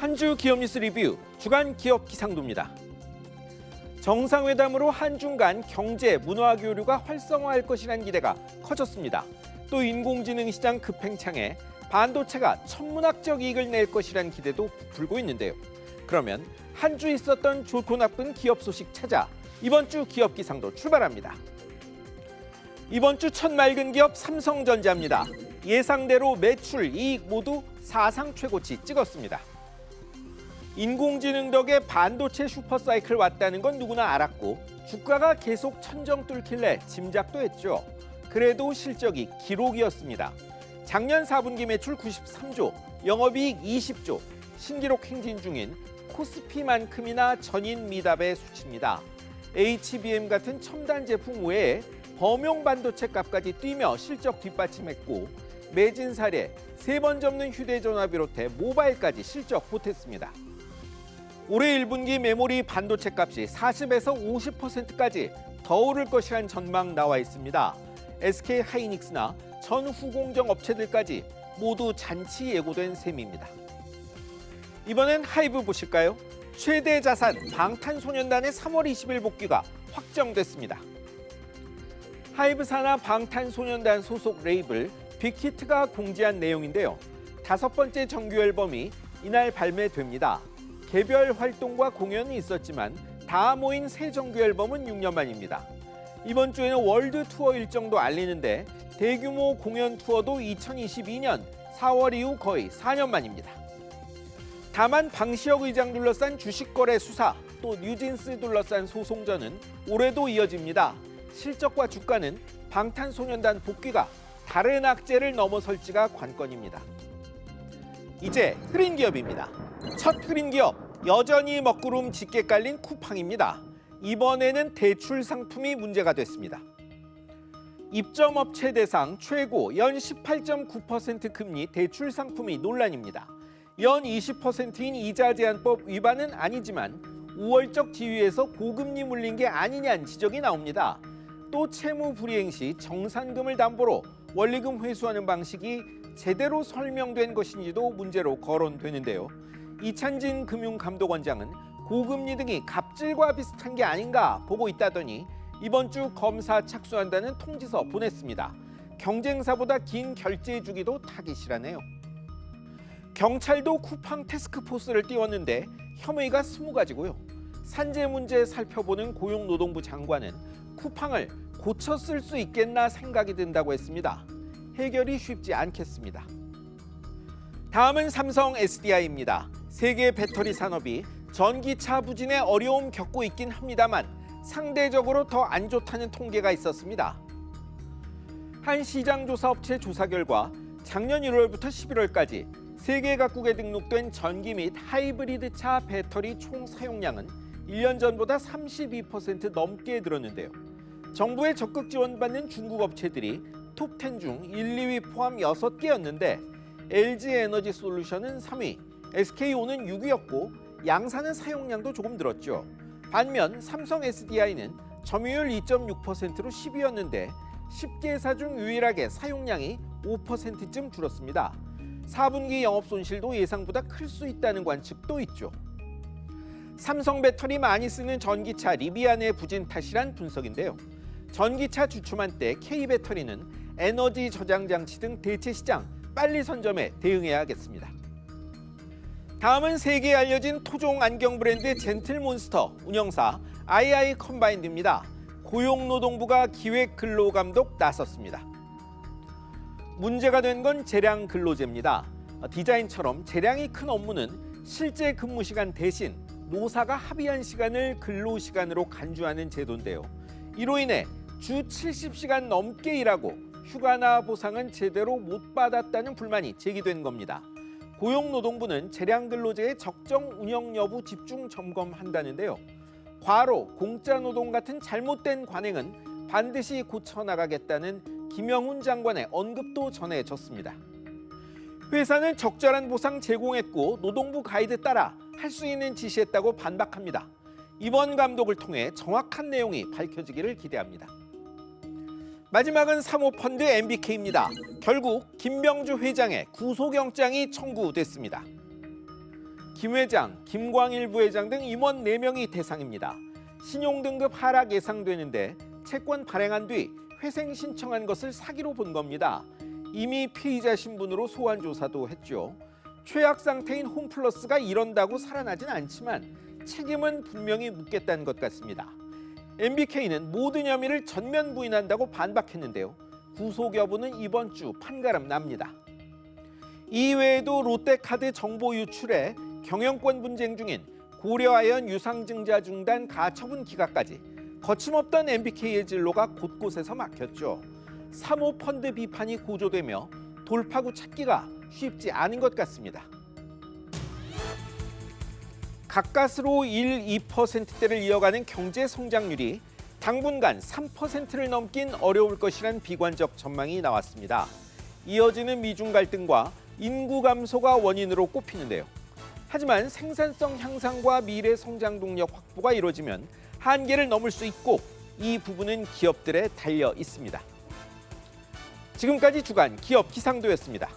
한 주 기업 뉴스 리뷰 주간 기업 기상도입니다. 정상회담으로 한중 간 경제, 문화 교류가 활성화할 것이라는 기대가 커졌습니다. 또 인공지능 시장 급팽창에 반도체가 천문학적 이익을 낼 것이라는 기대도 불고 있는데요. 그러면 한 주 있었던 좋고 나쁜 기업 소식 찾아 이번 주 기업 기상도 출발합니다. 이번 주 첫 맑은 기업 삼성전자입니다. 예상대로 매출, 이익 모두 사상 최고치 찍었습니다. 인공지능 덕에 반도체 슈퍼사이클 왔다는 건 누구나 알았고 주가가 계속 천정 뚫길래 짐작도 했죠. 그래도 실적이 기록이었습니다. 작년 4분기 매출 93조, 영업이익 20조, 신기록 행진 중인 코스피만큼이나 전인 미답의 수치입니다. HBM 같은 첨단 제품 외에 범용 반도체 값까지 뛰며 실적 뒷받침했고 매진 사례, 3번 접는 휴대전화 비롯해 모바일까지 실적 보탰습니다. 올해 1분기 메모리 반도체 값이 40에서 50%까지 더 오를 것이란 전망 나와 있습니다. SK 하이닉스나 전 후공정 업체들까지 모두 잔치 예고된 셈입니다. 이번엔 하이브 보실까요? 최대 자산 방탄소년단의 3월 20일 복귀가 확정됐습니다. 하이브 산하 방탄소년단 소속 레이블 빅히트가 공지한 내용인데요. 5번째 정규 앨범이 이날 발매됩니다. 개별 활동과 공연이 있었지만 다 모인 새 정규 앨범은 6년 만입니다. 이번 주에는 월드 투어 일정도 알리는데 대규모 공연 투어도 2022년 4월 이후 거의 4년 만입니다. 다만 방시혁 의장 둘러싼 주식거래 수사, 또 뉴진스 둘러싼 소송전은 올해도 이어집니다. 실적과 주가는 방탄소년단 복귀가 다른 악재를 넘어설지가 관건입니다. 이제 흐린 기업입니다. 첫 흐린 기업, 여전히 먹구름 짙게 깔린 쿠팡입니다. 이번에는 대출 상품이 문제가 됐습니다. 입점업체 대상 최고 연 18.9% 금리 대출 상품이 논란입니다. 연 20%인 이자 제한법 위반은 아니지만 우월적 지위에서 고금리 물린 게 아니냐는 지적이 나옵니다. 또 채무 불이행 시 정산금을 담보로 원리금 회수하는 방식이 제대로 설명된 것인지도 문제로 거론되는데요. 이찬진 금융감독원장은 고금리 등이 갑질과 비슷한 게 아닌가 보고 있다더니 이번 주 검사 착수한다는 통지서 보냈습니다. 경쟁사보다 긴 결제 주기도 타깃이라네요. 경찰도 쿠팡 태스크포스를 띄웠는데 혐의가 20가지고요. 산재 문제 살펴보는 고용노동부 장관은 쿠팡을 고쳐 쓸 수 있겠나 생각이 든다고 했습니다. 해결이 쉽지 않겠습니다. 다음은 삼성 SDI입니다. 세계 배터리 산업이 전기차 부진에 어려움 겪고 있긴 합니다만 상대적으로 더 안 좋다는 통계가 있었습니다. 한 시장조사업체 조사 결과 작년 1월부터 11월까지 세계 각국에 등록된 전기 및 하이브리드 차 배터리 총 사용량은 1년 전보다 32% 넘게 늘었는데요. 정부의 적극 지원받는 중국 업체들이 톱10 중 1, 2위 포함 6개였는데 LG에너지 솔루션은 3위, SK온은 6위였고 양사는 사용량도 조금 늘었죠. 반면 삼성 SDI는 점유율 2.6%로 10위였는데 10개사 중 유일하게 사용량이 5%쯤 줄었습니다. 4분기 영업 손실도 예상보다 클 수 있다는 관측도 있죠. 삼성 배터리 많이 쓰는 전기차 리비안의 부진 탓이란 분석인데요. 전기차 주춤한 때 K배터리는 에너지 저장 장치 등 대체 시장 빨리 선점에 대응해야겠습니다. 다음은 세계에 알려진 토종 안경 브랜드 젠틀몬스터 운영사 II 컴바인드입니다. 고용노동부가 기획 근로감독 나섰습니다. 문제가 된 건 재량 근로제입니다. 디자인처럼 재량이 큰 업무는 실제 근무 시간 대신 노사가 합의한 시간을 근로시간으로 간주하는 제도인데요. 이로 인해 주 70시간 넘게 일하고 휴가나 보상은 제대로 못 받았다는 불만이 제기된 겁니다. 고용노동부는 재량근로제의 적정 운영 여부 집중 점검한다는데요. 과로, 공짜노동 같은 잘못된 관행은 반드시 고쳐나가겠다는 김영훈 장관의 언급도 전해졌습니다. 회사는 적절한 보상 제공했고 노동부 가이드 따라 할 수 있는 지시했다고 반박합니다. 이번 감독을 통해 정확한 내용이 밝혀지기를 기대합니다. 마지막은 사모펀드 MBK입니다. 결국 김병주 회장의 구속영장이 청구됐습니다. 김 회장, 김광일 부회장 등 임원 4명이 대상입니다. 신용등급 하락 예상되는데 채권 발행한 뒤 회생 신청한 것을 사기로 본 겁니다. 이미 피의자 신분으로 소환 조사도 했죠. 최악 상태인 홈플러스가 이런다고 살아나진 않지만 책임은 분명히 묻겠다는 것 같습니다. MBK는 모든 혐의를 전면 부인한다고 반박했는데요. 구속 여부는 이번 주 판가름 납니다. 이외에도 롯데카드 정보 유출에 경영권 분쟁 중인 고려아연 유상증자 중단 가처분 기각까지 거침없던 MBK의 진로가 곳곳에서 막혔죠. 사모펀드 비판이 고조되며 돌파구 찾기가 쉽지 않은 것 같습니다. 가까스로 1, 2%대를 이어가는 경제 성장률이 당분간 3%를 넘긴 어려울 것이란 비관적 전망이 나왔습니다. 이어지는 미중 갈등과 인구 감소가 원인으로 꼽히는데요. 하지만 생산성 향상과 미래 성장 동력 확보가 이루어지면 한계를 넘을 수 있고 이 부분은 기업들에 달려 있습니다. 지금까지 주간 기업 기상도였습니다.